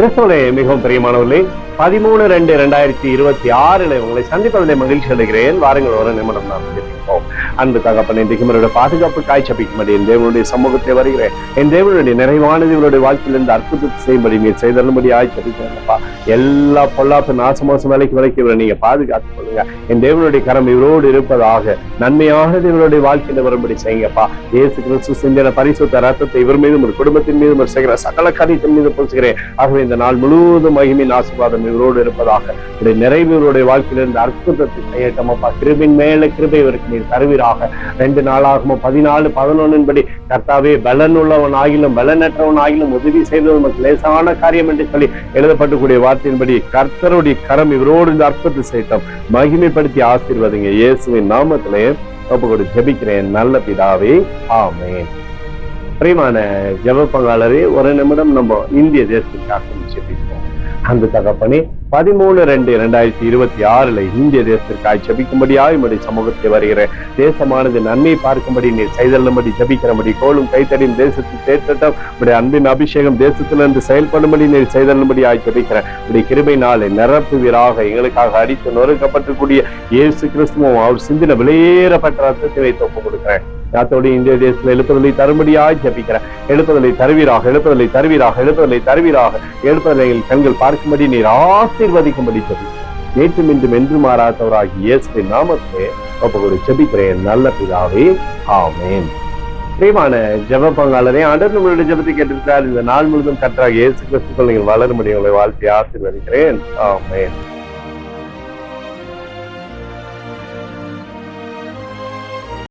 கிறிஸ்துவிலே மிகவும் பிரியமானவர்களே, 13/2/2026 உங்களை சந்திப்பதிலே மகிழ்ச்சி அடைகிறேன். வாருங்கள், ஒரு நிமிடம் நாம் ஜெபிப்போம். அன்பு தகப்பனே, இன்றைக்கு என்னுடைய பாதுகாப்பு காய்ச்சபிக்கும்படி என் தேவனுடைய சமூகத்தை வருகிறேன். என் தேவனுடைய நிறைவானது இவருடைய வாழ்க்கையிலிருந்து அற்புதத்தை செய்யும்படி நீர் செய்தரும்படி ஆய்ச்சபிக்கிறேன்ப்பா. எல்லா பொல்லாப்பு நாசமோசம் விலைக்கு இவரை நீங்க பாதுகாத்துக் கொள்ளுங்க. என் தேவனுடைய கரம் இவரோடு இருப்பதாக நன்மையானது இவருடைய வாழ்க்கையில வரும்படி செய்யுங்கப்பா. இயேசு கிறிஸ்து சிந்தின பரிசுத்த ரத்தத்தை இவர் மீதும் ஒரு குடும்பத்தின் மீதும் ஒரு செய்கிற சகல காரியத்தின் மீது பூசுகிறேன். ஆகவே இந்த நாள் முழுவதும் மகிமையின் ஆசீர்வாதம் இவரோடு இருப்பதாக. நிறைவு இவருடைய வாழ்க்கையிலிருந்து அற்புதத்தை செய்யட்டமப்பா. கிருபின் மேல கிருபை இவருக்கு நீர் தருவீராக. 2 நாளாகும் 14:11 கர்த்தாவே, பலன் உள்ளவன் ஆகிலும் பலனற்றவன் ஆகிலும் உதவி செய்தது நமக்கு லேசான காரியம் என்று சொல்லி எழுதப்படக்கூடிய வார்த்தையின்படி கர்த்தருடைய கரம் இவரோடு இந்த அற்புதத்தை செய்யட்டும். மகிமைப்படுத்தி ஆசீர்வதிங்க. இயேசுவின் நாமத்திலே ஒப்புக்கொடு ஜெபிக்கிறேன் நல்ல பிதாவே, ஆமென். பிரியமான ஜெப பங்காளரே, ஒரு நிமிடம் நம்ம இந்திய தேசத்துக்காக ஜெபிப்போம். அந்த தகப்பனே, 13/2/2026 இந்திய தேசத்திற்காக ஜெபிக்கும்படியாய் உம்முடைய சமூகத்தை வருகிறேன். தேசமானது நன்மை பார்க்கும்படி நீர் செய்தல்லும்படி ஜெபிக்கிறபடி கோலும் கைத்தடியும் தேசத்தில் தேற்றட்டும். உடைய அன்பின் அபிஷேகம் தேசத்திலிருந்து செயல்படும்படி நீர் செய்தல்லும்படியாய் ஜெபிக்கிறேன். உடைய கிருபை நாளை நிரப்புவீராக. எங்களுக்காக அடித்து நொறுக்கப்பட்டிருக்கூடிய இயேசு கிறிஸ்துவும் அவர் சிந்தின வெளியேறப்பட்ட ரத்தத்தை வைத்து ஒப்புக் கொடுக்கிறேன். யாத்தோடு இந்திய தேசத்தில் எழுப்புதலை தரும்படியாய் ஜெபிக்கிறேன். எழுப்புதலை தருவீராக, எழுப்புதலை தருவீராக, எழுப்புதலை தருவீராக. எழுப்புதலை கண்கள் பார்க்கும்படி நீர் ஆசீர்வதிக்கும்படி ஜெபிக்கிறேன். நேற்றும் இன்றும் என்று மாறாதவராகி இயேசுவின் நாமத்திலே ஒப்புக்கொடு ஜெபிக்கிறேன் நல்ல பிதாவே, ஆமென். பிரியமான ஜெப பங்காளரே, ஆண்டவர் நம்மளுடைய ஜெபத்தை கேட்டிருக்கிறார். இந்த நாள் முழுவதும் கர்த்தராகிய இயேசு கிறிஸ்துக்குள் நீங்கள் வளரும்படி உங்களை வாழ்த்தி ஆசீர்வதிக்கிறேன். ஆமென்.